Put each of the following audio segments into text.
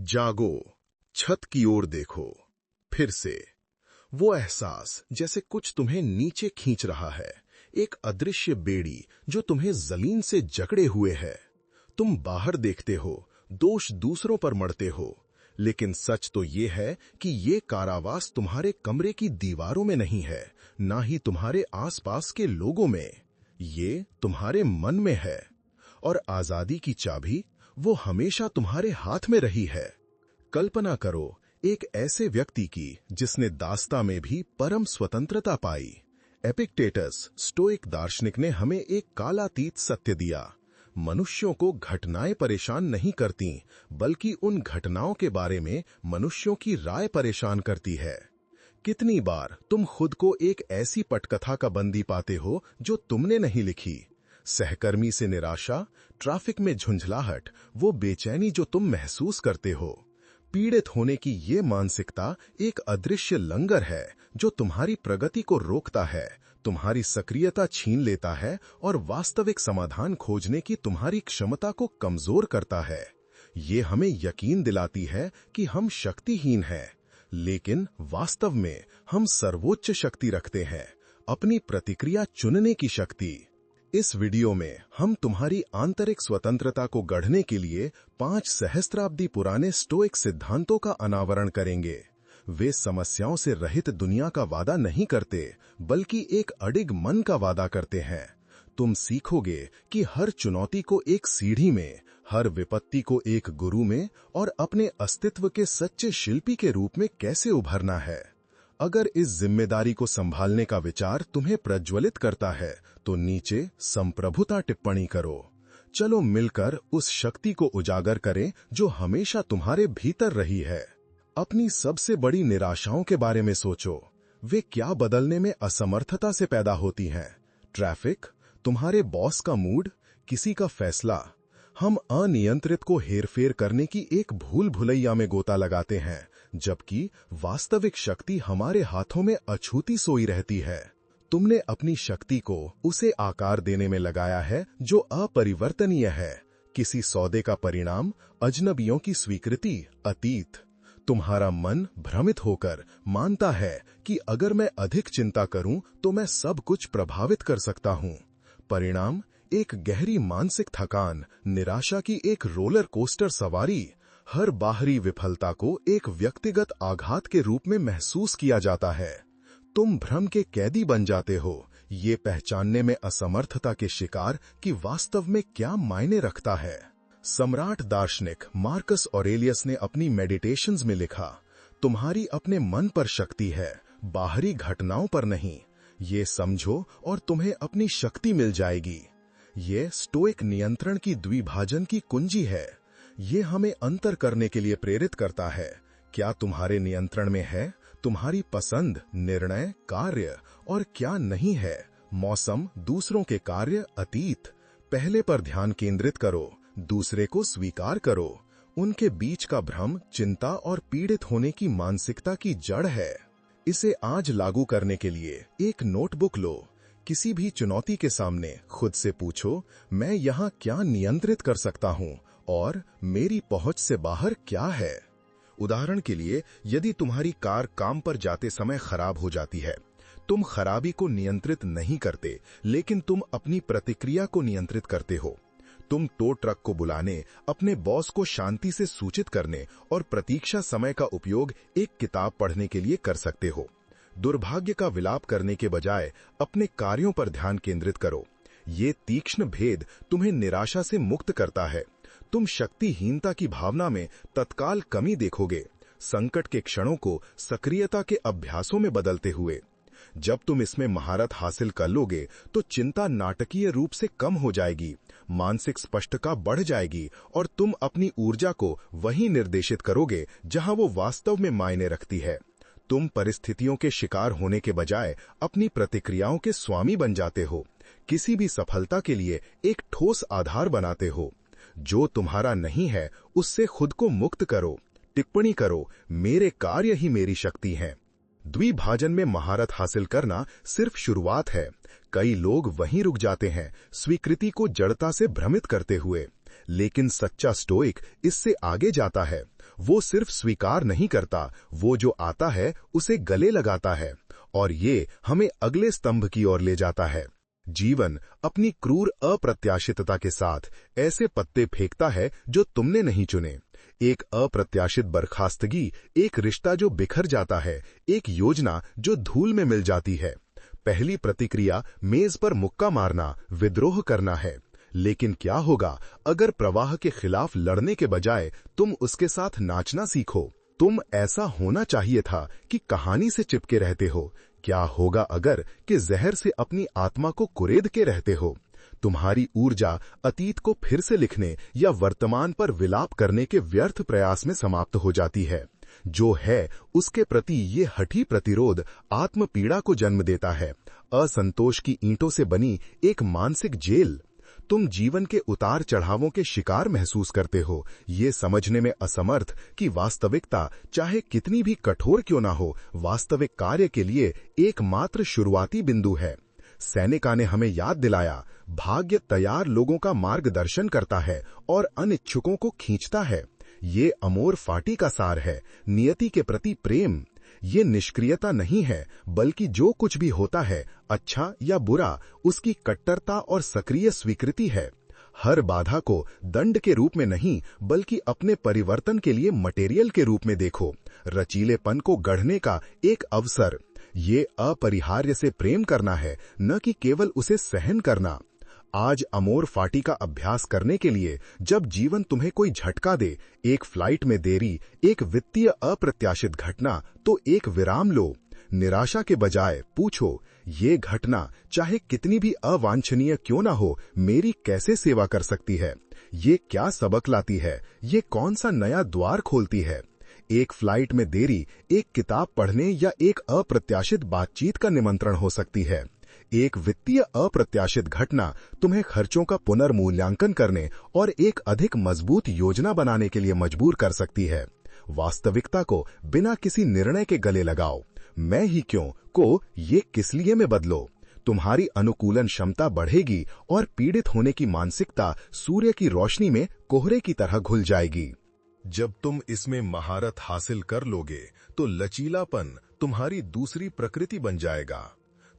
जागो, छत की ओर देखो, फिर से। वो एहसास जैसे कुछ तुम्हें नीचे खींच रहा है, एक अदृश्य बेड़ी जो तुम्हें जमीन से जकड़े हुए है। तुम बाहर देखते हो, दोष दूसरों पर मढ़ते हो, लेकिन सच तो ये है कि ये कारावास तुम्हारे कमरे की दीवारों में नहीं है, ना ही तुम्हारे आसपास के लोगों में। ये तुम्हारे मन में है। और आजादी की चाबी वो हमेशा तुम्हारे हाथ में रही है। कल्पना करो एक ऐसे व्यक्ति की जिसने दास्ता में भी परम स्वतंत्रता पाई। एपिक्टेटस स्टोइक दार्शनिक ने हमें एक कालातीत सत्य दिया। मनुष्यों को घटनाएं परेशान नहीं करती, बल्कि उन घटनाओं के बारे में मनुष्यों की राय परेशान करती है। कितनी बार तुम खुद को एक ऐसी पटकथा का बंदी पाते हो जो तुमने नहीं लिखी। सहकर्मी से निराशा, ट्रैफिक में झुंझलाहट, वो बेचैनी जो तुम महसूस करते हो। पीड़ित होने की ये मानसिकता एक अदृश्य लंगर है जो तुम्हारी प्रगति को रोकता है, तुम्हारी सक्रियता छीन लेता है और वास्तविक समाधान खोजने की तुम्हारी क्षमता को कमजोर करता है। ये हमें यकीन दिलाती है कि हम शक्तिहीन हैं, लेकिन वास्तव में हम सर्वोच्च शक्ति रखते हैं, अपनी प्रतिक्रिया चुनने की शक्ति। इस वीडियो में हम तुम्हारी आंतरिक स्वतंत्रता को गढ़ने के लिए 5 सहस्त्राब्दी पुराने स्टोइक सिद्धांतों का अनावरण करेंगे। वे समस्याओं से रहित दुनिया का वादा नहीं करते, बल्कि एक अडिग मन का वादा करते हैं। तुम सीखोगे कि हर चुनौती को एक सीढ़ी में, हर विपत्ति को एक गुरु में और अपने अस्तित्व के सच्चे शिल्पी के रूप में कैसे उभरना है। अगर इस जिम्मेदारी को संभालने का विचार तुम्हें प्रज्वलित करता है, तो नीचे संप्रभुता टिप्पणी करो। चलो मिलकर उस शक्ति को उजागर करें जो हमेशा तुम्हारे भीतर रही है। अपनी सबसे बड़ी निराशाओं के बारे में सोचो। वे क्या बदलने में असमर्थता से पैदा होती हैं? ट्रैफिक, तुम्हारे बॉस का मूड, किसी का फैसला। हम अनियंत्रित को हेरफेर करने की एक भूल भुलैया में गोता लगाते हैं, जबकि वास्तविक शक्ति हमारे हाथों में अछूती सोई रहती है। तुमने अपनी शक्ति को उसे आकार देने में लगाया है जो अपरिवर्तनीय है। किसी सौदे का परिणाम, अजनबियों की स्वीकृति, अतीत। तुम्हारा मन भ्रमित होकर मानता है कि अगर मैं अधिक चिंता करूं तो मैं सब कुछ प्रभावित कर सकता हूं। परिणाम एक गहरी मानसिक थकान, निराशा की एक रोलर कोस्टर सवारी। हर बाहरी विफलता को एक व्यक्तिगत आघात के रूप में महसूस किया जाता है। तुम भ्रम के कैदी बन जाते हो, ये पहचानने में असमर्थता के शिकार कि वास्तव में क्या मायने रखता है। सम्राट दार्शनिक मार्कस ऑरेलियस ने अपनी मेडिटेशंस में लिखा, तुम्हारी अपने मन पर शक्ति है, बाहरी घटनाओं पर नहीं। ये समझो और तुम्हें अपनी शक्ति मिल जाएगी। ये स्टोइक नियंत्रण की द्विभाजन की कुंजी है। ये हमें अंतर करने के लिए प्रेरित करता है। क्या तुम्हारे नियंत्रण में है तुम्हारी पसंद, निर्णय, कार्य, और क्या नहीं है मौसम, दूसरों के कार्य, अतीत। पहले पर ध्यान केंद्रित करो, दूसरे को स्वीकार करो। उनके बीच का भ्रम चिंता और पीड़ित होने की मानसिकता की जड़ है। इसे आज लागू करने के लिए एक नोटबुक लो। किसी भी चुनौती के सामने खुद से पूछो, मैं यहाँ क्या नियंत्रित कर सकता हूँ और मेरी पहुंच से बाहर क्या है। उदाहरण के लिए, यदि तुम्हारी कार काम पर जाते समय खराब हो जाती है, तुम खराबी को नियंत्रित नहीं करते, लेकिन तुम अपनी प्रतिक्रिया को नियंत्रित करते हो। तुम टो ट्रक को बुलाने, अपने बॉस को शांति से सूचित करने और प्रतीक्षा समय का उपयोग एक किताब पढ़ने के लिए कर सकते हो। दुर्भाग्य का विलाप करने के बजाय अपने कार्यों पर ध्यान केंद्रित करो। ये तीक्ष्ण भेद तुम्हें निराशा से मुक्त करता है। तुम शक्तिहीनता की भावना में तत्काल कमी देखोगे, संकट के क्षणों को सक्रियता के अभ्यासों में बदलते हुए। जब तुम इसमें महारत हासिल कर लोगे तो चिंता नाटकीय रूप से कम हो जाएगी, मानसिक स्पष्टता बढ़ जाएगी और तुम अपनी ऊर्जा को वहीं निर्देशित करोगे जहां वो वास्तव में मायने रखती है। तुम परिस्थितियों के शिकार होने के बजाय अपनी प्रतिक्रियाओं के स्वामी बन जाते हो। किसी भी सफलता के लिए एक ठोस आधार बनाते हो। जो तुम्हारा नहीं है उससे खुद को मुक्त करो। टिप्पणी करो, मेरे कार्य ही मेरी शक्ति हैं। द्विभाजन में महारत हासिल करना सिर्फ शुरुआत है। कई लोग वहीं रुक जाते हैं, स्वीकृति को जड़ता से भ्रमित करते हुए। लेकिन सच्चा स्टोइक इससे आगे जाता है। वो सिर्फ स्वीकार नहीं करता, वो जो आता है उसे गले लगाता है। और ये हमें अगले स्तंभ की ओर ले जाता है। जीवन अपनी क्रूर अप्रत्याशितता के साथ ऐसे पत्ते फेंकता है जो तुमने नहीं चुने। एक अप्रत्याशित बर्खास्तगी, एक रिश्ता जो बिखर जाता है, एक योजना जो धूल में मिल जाती है। पहली प्रतिक्रिया मेज पर मुक्का मारना, विद्रोह करना है। लेकिन क्या होगा अगर प्रवाह के खिलाफ लड़ने के बजाय तुम उसके साथ नाचना सीखो? तुम ऐसा होना चाहिए था कि कहानी से चिपके रहते हो। क्या होगा अगर कि जहर से अपनी आत्मा को कुरेद के रहते हो? तुम्हारी ऊर्जा अतीत को फिर से लिखने या वर्तमान पर विलाप करने के व्यर्थ प्रयास में समाप्त हो जाती है। जो है उसके प्रति ये हठी प्रतिरोध आत्म पीड़ा को जन्म देता है, असंतोष की ईंटों से बनी एक मानसिक जेल। तुम जीवन के उतार चढ़ावों के शिकार महसूस करते हो, ये समझने में असमर्थ कि वास्तविकता चाहे कितनी भी कठोर क्यों ना हो, वास्तविक कार्य के लिए एकमात्र शुरुआती बिंदु है। सैनिका ने हमें याद दिलाया, भाग्य तैयार लोगों का मार्गदर्शन करता है और अनिच्छुकों को खींचता है। ये अमोर फाटी का सार है, नियति के प्रति प्रेम। ये निष्क्रियता नहीं है, बल्कि जो कुछ भी होता है, अच्छा या बुरा, उसकी कट्टरता और सक्रिय स्वीकृति है। हर बाधा को दंड के रूप में नहीं, बल्कि अपने परिवर्तन के लिए मटेरियल के रूप में देखो। रचीलेपन को गढ़ने का एक अवसर। ये अपरिहार्य से प्रेम करना है, न कि केवल उसे सहन करना। आज अमोर फाटी का अभ्यास करने के लिए जब जीवन तुम्हें कोई झटका दे, एक फ्लाइट में देरी, एक वित्तीय अप्रत्याशित घटना, तो एक विराम लो। निराशा के बजाय पूछो, ये घटना चाहे कितनी भी अवांछनीय क्यों ना हो, मेरी कैसे सेवा कर सकती है? ये क्या सबक लाती है? ये कौन सा नया द्वार खोलती है? एक फ्लाइट में देरी एक किताब पढ़ने या एक अप्रत्याशित बातचीत का निमंत्रण हो सकती है। एक वित्तीय अप्रत्याशित घटना तुम्हें खर्चों का पुनर्मूल्यांकन करने और एक अधिक मजबूत योजना बनाने के लिए मजबूर कर सकती है। वास्तविकता को बिना किसी निर्णय के गले लगाओ। मैं ही क्यों को ये किस लिए में बदलो। तुम्हारी अनुकूलन क्षमता बढ़ेगी और पीड़ित होने की मानसिकता सूर्य की रोशनी में कोहरे की तरह घुल जाएगी। जब तुम इसमें महारत हासिल कर लोगे तो लचीलापन तुम्हारी दूसरी प्रकृति बन जाएगा।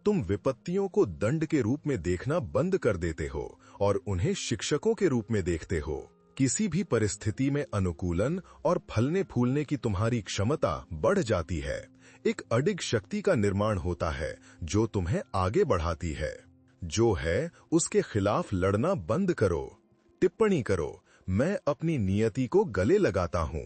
तुम विपत्तियों को दंड के रूप में देखना बंद कर देते हो और उन्हें शिक्षकों के रूप में देखते हो। किसी भी परिस्थिति में अनुकूलन और फलने फूलने की तुम्हारी क्षमता बढ़ जाती है। एक अडिग शक्ति का निर्माण होता है जो तुम्हें आगे बढ़ाती है। जो है उसके खिलाफ लड़ना बंद करो। टिप्पणी करो, मैं अपनी नियति को गले लगाता हूं।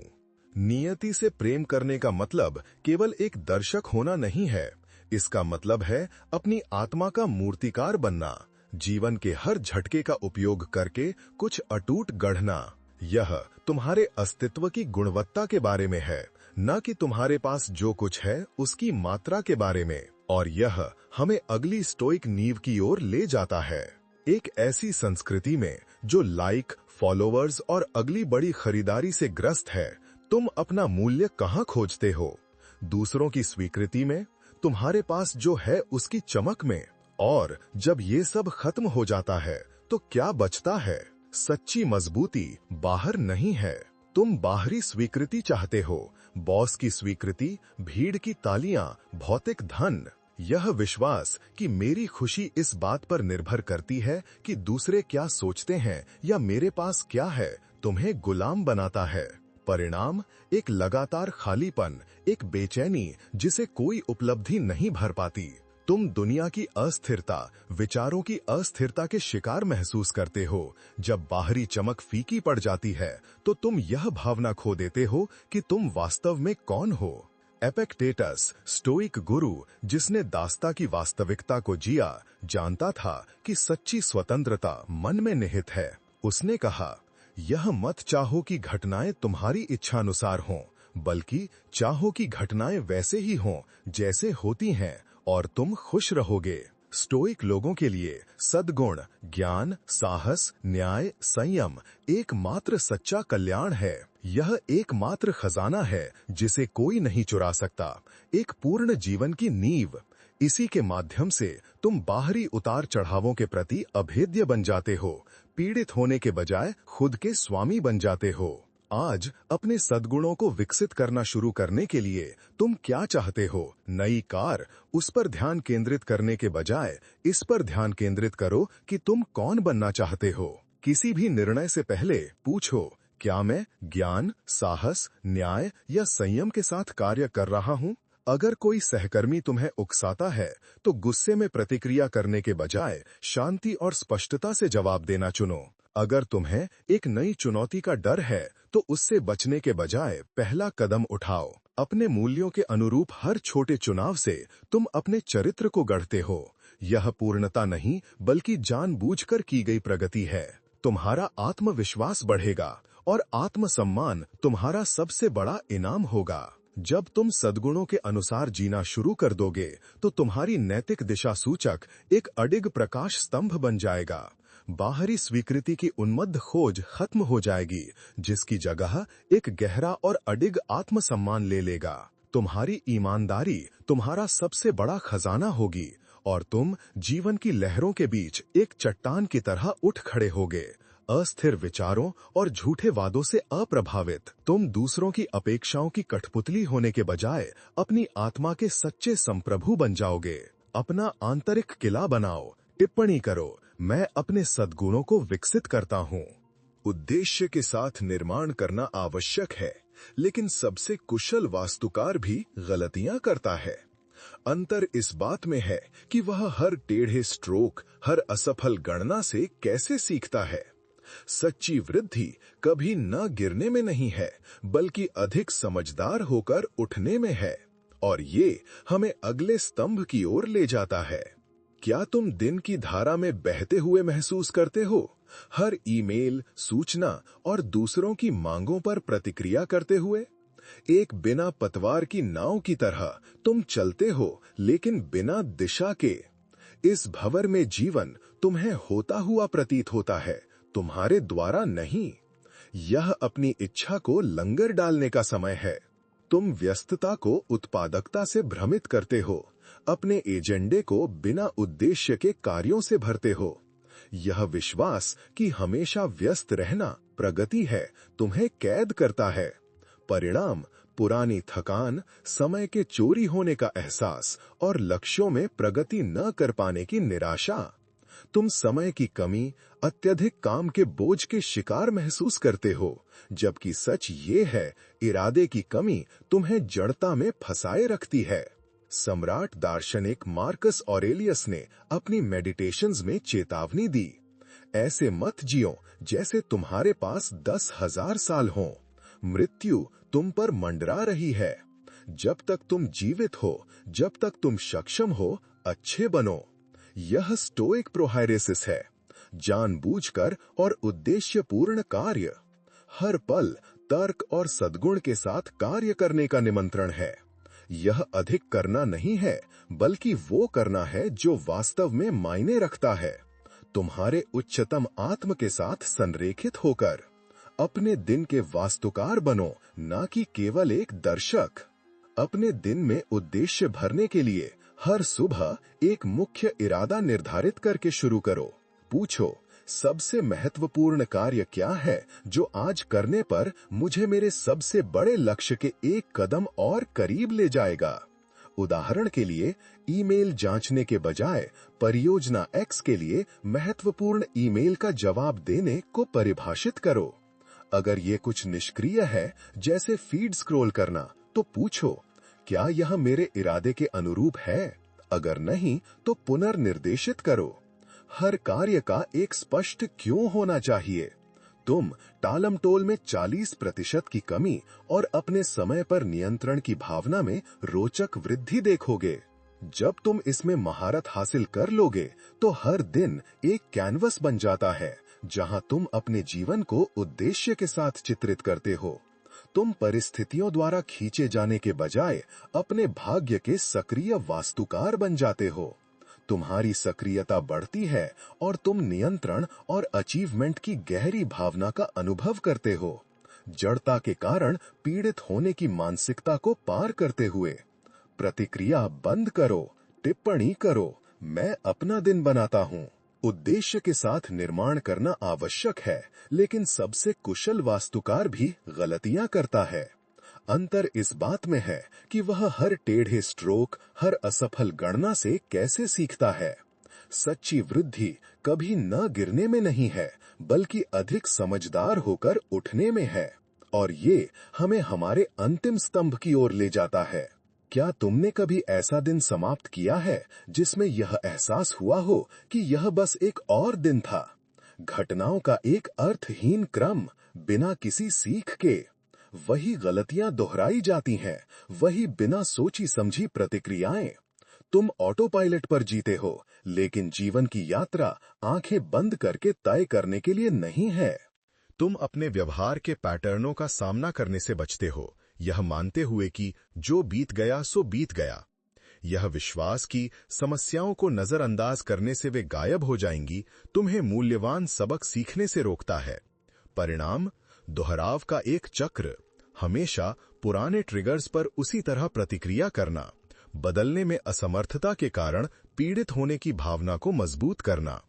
नियति से प्रेम करने का मतलब केवल एक दर्शक होना नहीं है। इसका मतलब है अपनी आत्मा का मूर्तिकार बनना, जीवन के हर झटके का उपयोग करके कुछ अटूट गढ़ना। यह तुम्हारे अस्तित्व की गुणवत्ता के बारे में है, न कि तुम्हारे पास जो कुछ है उसकी मात्रा के बारे में। और यह हमें अगली स्टोइक नींव की ओर ले जाता है। एक ऐसी संस्कृति में जो लाइक, फॉलोअर्स और अगली बड़ी खरीदारी से ग्रस्त है, तुम अपना मूल्य कहाँ खोजते हो? दूसरों की स्वीकृति में? तुम्हारे पास जो है उसकी चमक में? और जब ये सब खत्म हो जाता है तो क्या बचता है? सच्ची मजबूती बाहर नहीं है। तुम बाहरी स्वीकृति चाहते हो, बॉस की स्वीकृति, भीड़ की तालियां, भौतिक धन। यह विश्वास कि मेरी खुशी इस बात पर निर्भर करती है कि दूसरे क्या सोचते हैं या मेरे पास क्या है, तुम्हें गुलाम बनाता है। परिणाम एक लगातार खालीपन, एक बेचैनी जिसे कोई उपलब्धि नहीं भर पाती। तुम दुनिया की अस्थिरता, विचारों की अस्थिरता के शिकार महसूस करते हो। जब बाहरी चमक फीकी पड़ जाती है तो तुम यह भावना खो देते हो कि तुम वास्तव में कौन हो। एपिक्टेटस, स्टोइक गुरु जिसने दास्ता की वास्तविकता को जिया, जानता था कि सच्ची स्वतंत्रता मन में निहित है। उसने कहा, यह मत चाहो कि घटनाएं तुम्हारी इच्छानुसार हों, बल्कि चाहो कि घटनाएं वैसे ही हों जैसे होती हैं और तुम खुश रहोगे। स्टोइक लोगों के लिए सद्गुण, ज्ञान, साहस, न्याय, संयम एकमात्र सच्चा कल्याण है। यह एकमात्र खजाना है जिसे कोई नहीं चुरा सकता। एक पूर्ण जीवन की नींव। इसी के माध्यम से तुम बाहरी उतार चढ़ावों के प्रति अभेद्य बन जाते हो, पीड़ित होने के बजाय खुद के स्वामी बन जाते हो। आज अपने सद्गुणों को विकसित करना शुरू करने के लिए तुम क्या चाहते हो? नई कार? उस पर ध्यान केंद्रित करने के बजाय इस पर ध्यान केंद्रित करो कि तुम कौन बनना चाहते हो। किसी भी निर्णय से पहले पूछो, क्या मैं ज्ञान, साहस, न्याय या संयम के साथ कार्य कर रहा हूँ? अगर कोई सहकर्मी तुम्हें उकसाता है, तो गुस्से में प्रतिक्रिया करने के बजाय शांति और स्पष्टता से जवाब देना चुनो। अगर तुम्हें एक नई चुनौती का डर है, तो उससे बचने के बजाय पहला कदम उठाओ। अपने मूल्यों के अनुरूप हर छोटे चुनाव से तुम अपने चरित्र को गढ़ते हो। यह पूर्णता नहीं, बल्कि जानबूझकर की गई प्रगति है। तुम्हारा आत्मविश्वास बढ़ेगा और आत्मसम्मान तुम्हारा सबसे बड़ा इनाम होगा। जब तुम सद्गुणों के अनुसार जीना शुरू कर दोगे, तो तुम्हारी नैतिक दिशा सूचक एक अडिग प्रकाश स्तंभ बन जाएगा। बाहरी स्वीकृति की उन्मत्त खोज खत्म हो जाएगी, जिसकी जगह एक गहरा और अडिग आत्मसम्मान ले लेगा। तुम्हारी ईमानदारी तुम्हारा सबसे बड़ा खजाना होगी और तुम जीवन की लहरों के बीच एक चट्टान की तरह उठ खड़े होगे। अस्थिर विचारों और झूठे वादों से अप्रभावित तुम दूसरों की अपेक्षाओं की कठपुतली होने के बजाय अपनी आत्मा के सच्चे संप्रभु बन जाओगे। अपना आंतरिक किला बनाओ। टिप्पणी करो, मैं अपने सद्गुणों को विकसित करता हूँ। उद्देश्य के साथ निर्माण करना आवश्यक है, लेकिन सबसे कुशल वास्तुकार भी गलतियां करता है। अंतर इस बात में है कि वह हर टेढ़े स्ट्रोक, हर असफल गणना से कैसे सीखता है। सच्ची वृद्धि कभी न गिरने में नहीं है, बल्कि अधिक समझदार होकर उठने में है, और ये हमें अगले स्तंभ की ओर ले जाता है। क्या तुम दिन की धारा में बहते हुए महसूस करते हो? हर ईमेल, सूचना और दूसरों की मांगों पर प्रतिक्रिया करते हुए? एक बिना पतवार की नाव की तरह तुम चलते हो, लेकिन बिना दिशा के। इस भंवर में जीवन तुम्हें होता हुआ प्रतीत होता है, तुम्हारे द्वारा नहीं। यह अपनी इच्छा को लंगर डालने का समय है। तुम व्यस्तता को उत्पादकता से भ्रमित करते हो, अपने एजेंडे को बिना उद्देश्य के कार्यों से भरते हो। यह विश्वास कि हमेशा व्यस्त रहना प्रगति है, तुम्हें कैद करता है। परिणाम पुरानी थकान, समय के चोरी होने का एहसास और लक्ष्यों में प्रगति न कर पाने की निराशा। तुम समय की कमी, अत्यधिक काम के बोझ के शिकार महसूस करते हो, जबकि सच ये है, इरादे की कमी तुम्हें जड़ता में फंसाए रखती है। सम्राट दार्शनिक मार्कस ऑरेलियस ने अपनी मेडिटेशंस में चेतावनी दी, ऐसे मत जियो जैसे तुम्हारे पास 10,000 साल हों। मृत्यु तुम पर मंडरा रही है। जब तक तुम जीवित हो, जब तक तुम सक्षम हो, अच्छे बनो। यह स्टोइक प्रोहाइरेसिस है, जानबूझकर और उद्देश्यपूर्ण कार्य। हर पल तर्क और सद्गुण के साथ कार्य करने का निमंत्रण है। यह अधिक करना नहीं है, बल्कि वो करना है जो वास्तव में मायने रखता है, तुम्हारे उच्चतम आत्म के साथ संरेखित होकर। अपने दिन के वास्तुकार बनो, ना कि केवल एक दर्शक। अपने दिन में उद्देश्य भरने के लिए हर सुबह एक मुख्य इरादा निर्धारित करके शुरू करो। पूछो, सबसे महत्वपूर्ण कार्य क्या है जो आज करने पर मुझे मेरे सबसे बड़े लक्ष्य के एक कदम और करीब ले जाएगा। उदाहरण के लिए, ईमेल जांचने के बजाय परियोजना X के लिए महत्वपूर्ण ईमेल का जवाब देने को परिभाषित करो। अगर ये कुछ निष्क्रिय है, जैसे फीड स्क्रॉल करना, तो पूछो, क्या यह मेरे इरादे के अनुरूप है? अगर नहीं, तो पुनर्निर्देशित करो। हर कार्य का एक स्पष्ट क्यों होना चाहिए। तुम टालमटोल में 40% की कमी और अपने समय पर नियंत्रण की भावना में रोचक वृद्धि देखोगे। जब तुम इसमें महारत हासिल कर लोगे, तो हर दिन एक कैनवस बन जाता है, जहां तुम अपने जीवन को उद्देश्य के साथ चित्रित करते हो। तुम परिस्थितियों द्वारा खींचे जाने के बजाय अपने भाग्य के सक्रिय वास्तुकार बन जाते हो। तुम्हारी सक्रियता बढ़ती है और तुम नियंत्रण और अचीवमेंट की गहरी भावना का अनुभव करते हो, जड़ता के कारण पीड़ित होने की मानसिकता को पार करते हुए। प्रतिक्रिया बंद करो, टिप्पणी करो, मैं अपना दिन बनाता हूँ। उद्देश्य के साथ निर्माण करना आवश्यक है, लेकिन सबसे कुशल वास्तुकार भी गलतियां करता है। अंतर इस बात में है कि वह हर टेढ़े स्ट्रोक, हर असफल गणना से कैसे सीखता है। सच्ची वृद्धि कभी न गिरने में नहीं है, बल्कि अधिक समझदार होकर उठने में है। और ये हमें हमारे अंतिम स्तंभ की ओर ले जाता है। क्या तुमने कभी ऐसा दिन समाप्त किया है जिसमें यह एहसास हुआ हो कि यह बस एक और दिन था? घटनाओं का एक अर्थहीन क्रम, बिना किसी सीख के। वही गलतियां दोहराई जाती हैं, वही बिना सोची समझी प्रतिक्रियाएं। तुम ऑटो पायलट पर जीते हो, लेकिन जीवन की यात्रा आंखें बंद करके तय करने के लिए नहीं है। तुम अपने व्यवहार के पैटर्नों का सामना करने से बचते हो, यह मानते हुए कि जो बीत गया सो बीत गया। यह विश्वास कि समस्याओं को नजरअंदाज करने से वे गायब हो जाएंगी, तुम्हें मूल्यवान सबक सीखने से रोकता है। परिणाम, दोहराव का एक चक्र। हमेशा पुराने ट्रिगर्स पर उसी तरह प्रतिक्रिया करना, बदलने में असमर्थता के कारण पीड़ित होने की भावना को मजबूत करना।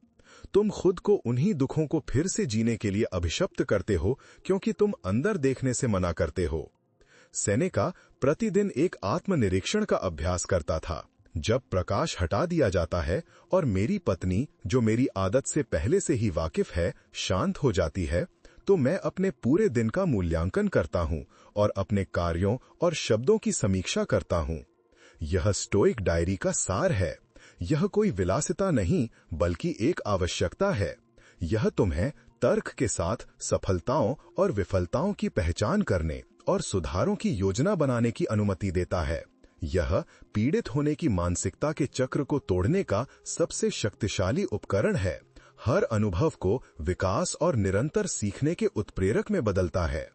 तुम खुद को उन्हीं दुखों को फिर से जीने के लिए अभिशप्त करते हो, क्योंकि तुम अंदर देखने से मना करते हो। सेनेका प्रतिदिन एक आत्मनिरीक्षण का अभ्यास करता था। जब प्रकाश हटा दिया जाता है और मेरी पत्नी, जो मेरी आदत से पहले से ही वाकिफ है, शांत हो जाती है, तो मैं अपने पूरे दिन का मूल्यांकन करता हूं और अपने कार्यों और शब्दों की समीक्षा करता हूं। यह स्टोइक डायरी का सार है। यह कोई विलासिता नहीं, बल्कि एक आवश्यकता है। यह तुम्हें तर्क के साथ सफलताओं और विफलताओं की पहचान करने और सुधारों की योजना बनाने की अनुमति देता है। यह पीड़ित होने की मानसिकता के चक्र को तोड़ने का सबसे शक्तिशाली उपकरण है। हर अनुभव को विकास और निरंतर सीखने के उत्प्रेरक में बदलता है।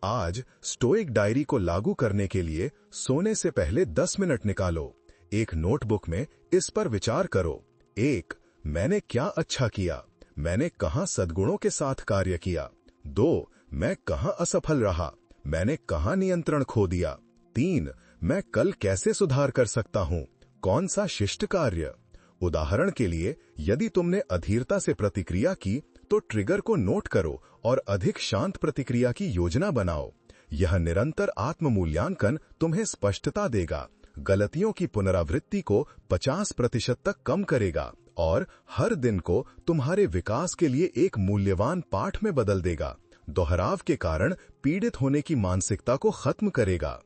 आज स्टोइक डायरी को लागू करने के लिए सोने से पहले 10 मिनट निकालो। एक नोटबुक में इस पर विचार करो। 1. मैंने क्या अच्छा किया? मैंने कहां सद्गुणों के साथ कार्य किया? 2. मैं कहां असफल रहा? मैंने कहां नियंत्रण खो दिया? 3. मैं कल कैसे सुधार कर सकता हूं? कौन सा शिष्ट कार्य? उदाहरण के लिए, यदि तुमने अधीरता से प्रतिक्रिया की, तो ट्रिगर को नोट करो और अधिक शांत प्रतिक्रिया की योजना बनाओ। यह निरंतर आत्म-मूल्यांकन तुम्हें स्पष्टता देगा, गलतियों की पुनरावृत्ति को 50% तक कम करेगा और हर दिन को तुम्हारे विकास के लिए एक मूल्यवान पाठ में बदल देगा। दोहराव के कारण पीड़ित होने की मानसिकता को खत्म करेगा।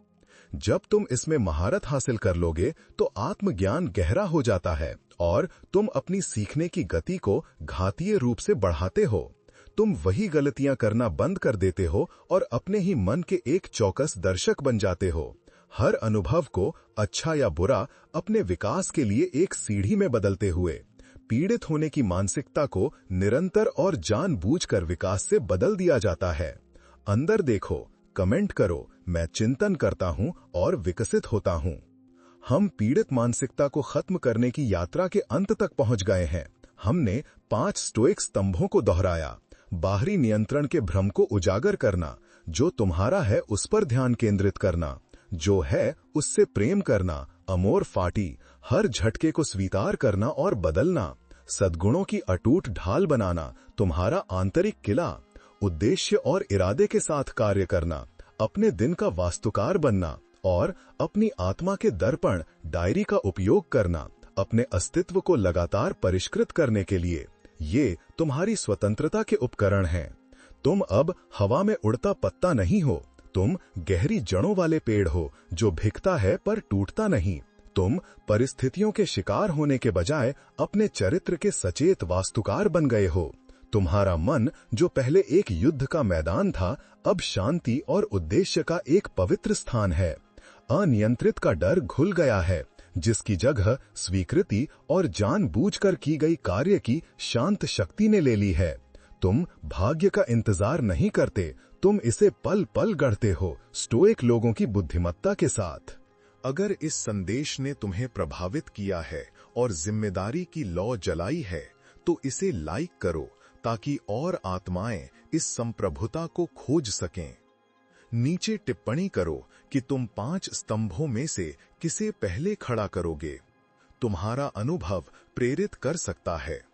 जब तुम इसमें महारत हासिल कर लोगे, तो आत्मज्ञान गहरा हो जाता है और तुम अपनी सीखने की गति को घातीय रूप से बढ़ाते हो। तुम वही गलतियां करना बंद कर देते हो और अपने ही मन के एक चौकस दर्शक बन जाते हो। हर अनुभव को, अच्छा या बुरा, अपने विकास के लिए एक सीढ़ी में बदलते हुए पीड़ित होने की मानसिकता को निरंतर और जानबूझकर विकास से बदल दिया जाता है। अंदर देखो, कमेंट करो, मैं चिंतन करता हूं और विकसित होता हूं। हम पीड़ित मानसिकता को खत्म करने की यात्रा के अंत तक पहुंच गए हैं। हमने 5 स्टोइक स्तंभों को दोहराया। बाहरी नियंत्रण के भ्रम को उजागर करना, जो तुम्हारा है उस पर ध्यान केंद्रित करना, जो है उससे प्रेम करना, अमोर फाटी, हर झटके को स्वीकार करना और बदलना, सद्गुणों की अटूट ढाल बनाना, तुम्हारा आंतरिक किला, उद्देश्य और इरादे के साथ कार्य करना, अपने दिन का वास्तुकार बनना और अपनी आत्मा के दर्पण डायरी का उपयोग करना, अपने अस्तित्व को लगातार परिष्कृत करने के लिए। ये तुम्हारी स्वतंत्रता के उपकरण हैं। तुम अब हवा में उड़ता पत्ता नहीं हो, तुम गहरी जड़ों वाले पेड़ हो जो भिखता है पर टूटता नहीं। तुम परिस्थितियों के शिकार होने के बजाय अपने चरित्र के सचेत वास्तुकार बन गए हो। तुम्हारा मन, जो पहले एक युद्ध का मैदान था, अब शांति और उद्देश्य का एक पवित्र स्थान है। अनियंत्रित का डर घुल गया है, जिसकी जगह स्वीकृति और जानबूझकर की गई कार्य की शांत शक्ति ने ले ली है। तुम भाग्य का इंतजार नहीं करते, तुम इसे पल पल गढ़ते हो, स्टोइक लोगों की बुद्धिमत्ता के साथ। अगर इस संदेश ने तुम्हें प्रभावित किया है और जिम्मेदारी की लौ जलाई है, तो इसे लाइक करो ताकि और आत्माएं इस संप्रभुता को खोज सकें। नीचे टिप्पणी करो कि तुम 5 स्तंभों में से किसे पहले खड़ा करोगे। तुम्हारा अनुभव प्रेरित कर सकता है।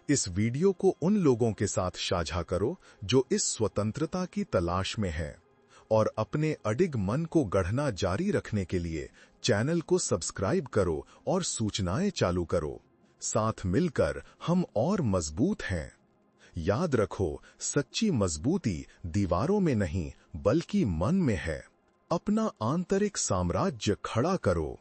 इस वीडियो को उन लोगों के साथ साझा करो जो इस स्वतंत्रता की तलाश में हैं, और अपने अडिग मन को गढ़ना जारी रखने के लिए चैनल को सब्सक्राइब करो और सूचनाएं चालू करो। साथ मिलकर हम और मजबूत हैं। याद रखो, सच्ची मजबूती दीवारों में नहीं बल्कि मन में है। अपना आंतरिक साम्राज्य खड़ा करो।